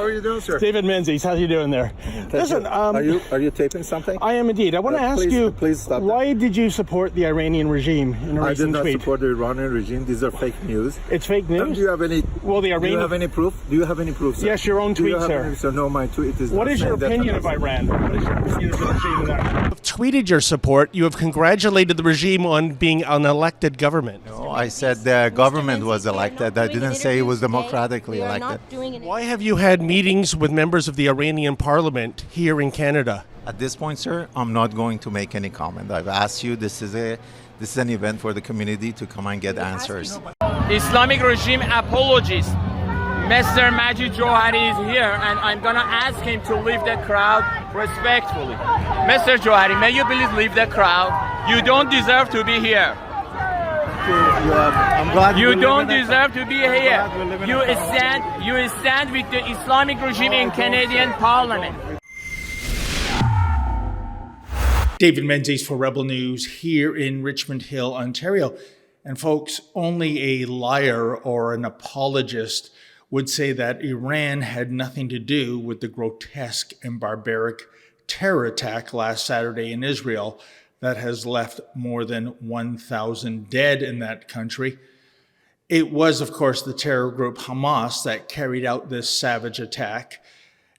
How are you doing, sir? David Menzies, how you doing there? Listen, are you taping something? I am indeed. I want to ask you, please stop why did you support the Iranian regime in a I did recent not tweet? support the Iranian regime. These are fake news. It's fake news? Do you have any? Well, the Iranian. Do you have any proof? Do you have any proof, sir? Yes, your own tweet, sir. So no, my tweet is. What not is your saying that. opinion of Iran? What is your opinion of the regime in Iran? You have tweeted your support. You have congratulated the regime on being an elected government. No, I said the government was elected. I didn't say it was democratically elected. Why have you had meetings with members of the Iranian parliament here in Canada? At this point, sir, I'm not going to make any comment. I've asked you. This is an event for the community to come and get answers. Islamic regime apologist Mr. Majid Jowhari is here, and I'm gonna ask him to leave the crowd respectfully. Mr. Jowhari, may you please leave the crowd? You don't deserve to be here. I'm glad you don't deserve to be here. You stand with the Islamic regime in Canadian Parliament. David Menzies for Rebel News here in Richmond Hill, Ontario. And folks, only a liar or an apologist would say that Iran had nothing to do with the grotesque and barbaric terror attack last Saturday in Israel that has left more than 1,000 dead in that country. It was, of course, the terror group Hamas that carried out this savage attack.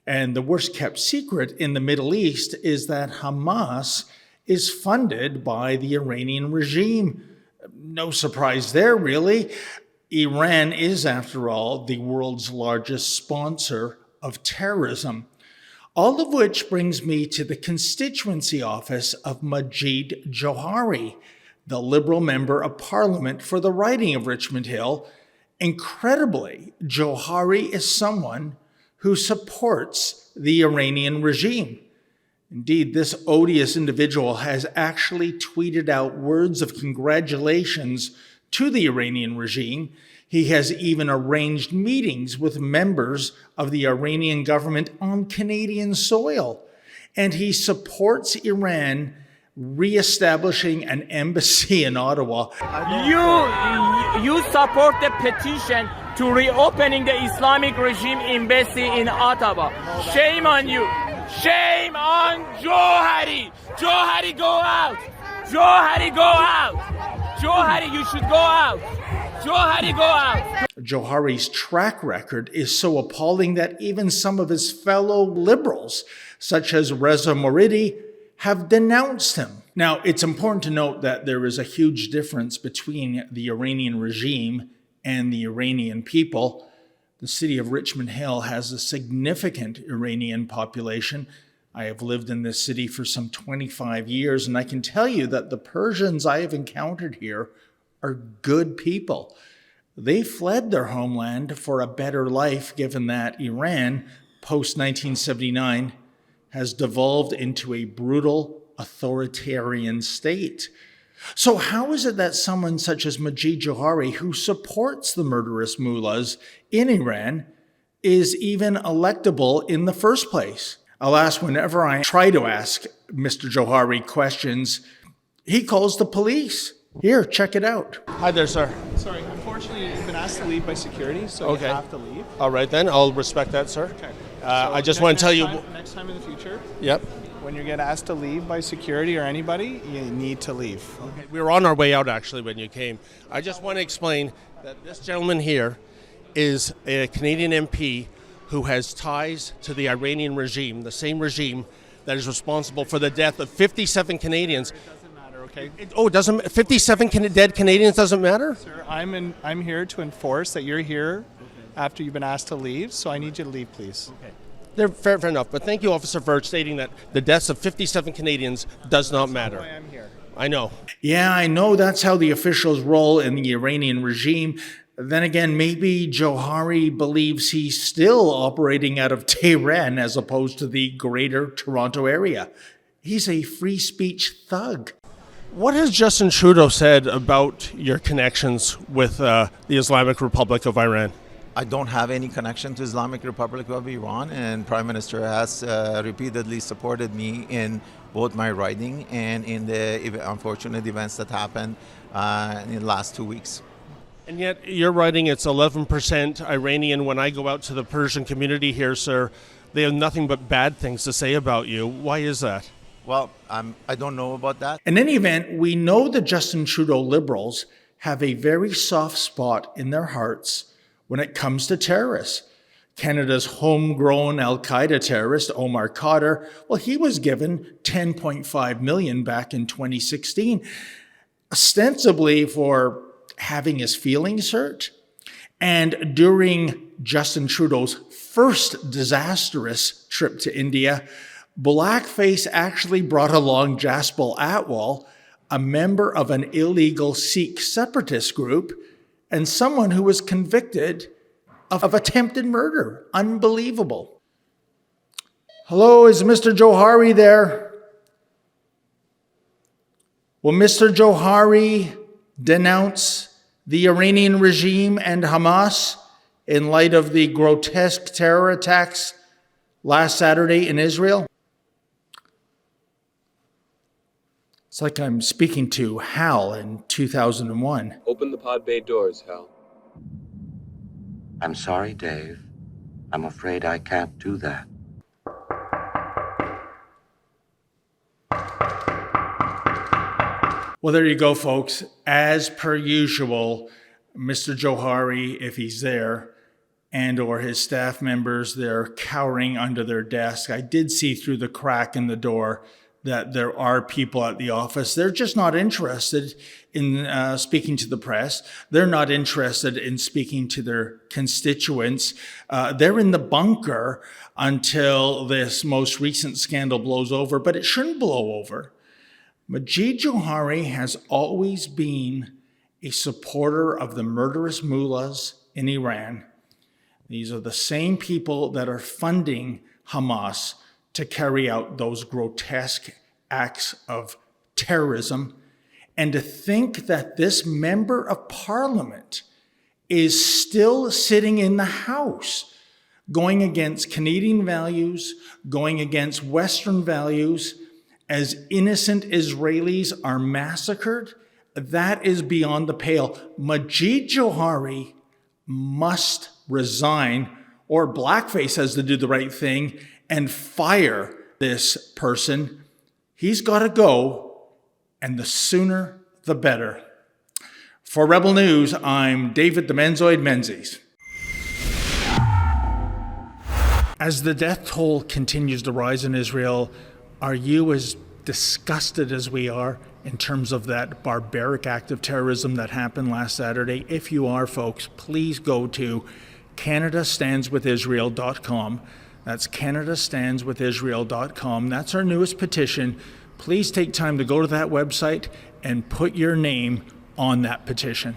And the worst kept secret in the Middle East is that Hamas is funded by the Iranian regime. No surprise there, really. Iran is, after all, the world's largest sponsor of terrorism. All of which brings me to the constituency office of Majid Jowhari, the Liberal Member of Parliament for the riding of Richmond Hill. Incredibly, Jowhari is someone who supports the Iranian regime. Indeed, this odious individual has actually tweeted out words of congratulations to the Iranian regime. He has even arranged meetings with members of the Iranian government on Canadian soil. And he supports Iran reestablishing an embassy in Ottawa. You support the petition to reopening the Islamic regime embassy in Ottawa. Shame on you. Shame on Jowhari. Jowhari, go out. Jowhari, go out. Jowhari, you should go out. Jowhari, go out. Jowhari's track record is so appalling that even some of his fellow liberals, such as Reza Moridi, have denounced him. Now, it's important to note that there is a huge difference between the Iranian regime and the Iranian people. The city of Richmond Hill has a significant Iranian population. I have lived in this city for some 25 years, and I can tell you that the Persians I have encountered here are good people. They fled their homeland for a better life, given that Iran, post-1979, has devolved into a brutal authoritarian state. So how is it that someone such as Majid Jowhari, who supports the murderous mullahs in Iran, is even electable in the first place? Alas, whenever I try to ask Mr. Jowhari questions, he calls the police. Here, check it out. Hi there, sir. Sorry, unfortunately, you've been asked to leave by security, so you have to leave. All right, then. I'll respect that, sir. Okay. I just want to tell you... Next time in the future, Yep. when you get asked to leave by security or anybody, you need to leave. Okay. We were on our way out, actually, when you came. I just want to explain that this gentleman here is a Canadian MP who has ties to the Iranian regime, the same regime that is responsible for the death of 57 Canadians. Okay. Doesn't 57 dead Canadians doesn't matter? Sir, I'm here to enforce that you're here after you've been asked to leave, so I need you to leave, please. Okay. Fair enough, but thank you, officer, for stating that the deaths of 57 Canadians does not matter. That's why I'm here. I know. Yeah, I know that's how the officials roll in the Iranian regime. Then again, maybe Jowhari believes he's still operating out of Tehran as opposed to the greater Toronto area. He's a free speech thug. What has Justin Trudeau said about your connections with the Islamic Republic of Iran? I don't have any connection to Islamic Republic of Iran, and Prime Minister has repeatedly supported me in both my riding and in the unfortunate events that happened in the last 2 weeks. And yet you're writing it's 11% Iranian. When I go out to the Persian community here, sir, they have nothing but bad things to say about you. Why is that? Well, I don't know about that. In any event, we know the Justin Trudeau Liberals have a very soft spot in their hearts when it comes to terrorists. Canada's homegrown al-Qaeda terrorist, Omar Khadr, well, he was given $10.5 million back in 2016, ostensibly for having his feelings hurt. And during Justin Trudeau's first disastrous trip to India, Blackface actually brought along Jaspal Atwal, a member of an illegal Sikh separatist group, and someone who was convicted of attempted murder. Unbelievable. Hello, is Mr. Jowhari there? Will Mr. Jowhari denounce the Iranian regime and Hamas in light of the grotesque terror attacks last Saturday in Israel? It's like I'm speaking to Hal in 2001. Open the pod bay doors, Hal. I'm sorry, Dave. I'm afraid I can't do that. Well, there you go, folks. As per usual, Mr. Jowhari, if he's there, and or his staff members, they're cowering under their desk. I did see through the crack in the door that there are people at the office. They're just not interested in speaking to the press. They're not interested in speaking to their constituents. They're in the bunker until this most recent scandal blows over, but it shouldn't blow over. Majid Jowhari has always been a supporter of the murderous mullahs in Iran. These are the same people that are funding Hamas to carry out those grotesque acts of terrorism. And to think that this member of parliament is still sitting in the House, going against Canadian values, going against Western values, as innocent Israelis are massacred, that is beyond the pale. Majid Jowhari must resign, or Blackface has to do the right thing and fire this person. He's got to go, and the sooner the better. For Rebel News, I'm David the Menzoid Menzies. As the death toll continues to rise in Israel, are you as disgusted as we are in terms of that barbaric act of terrorism that happened last Saturday? If you are, folks, please go to CanadaStandsWithIsrael.com. That's CanadaStandsWithIsrael.com. That's our newest petition. Please take time to go to that website and put your name on that petition.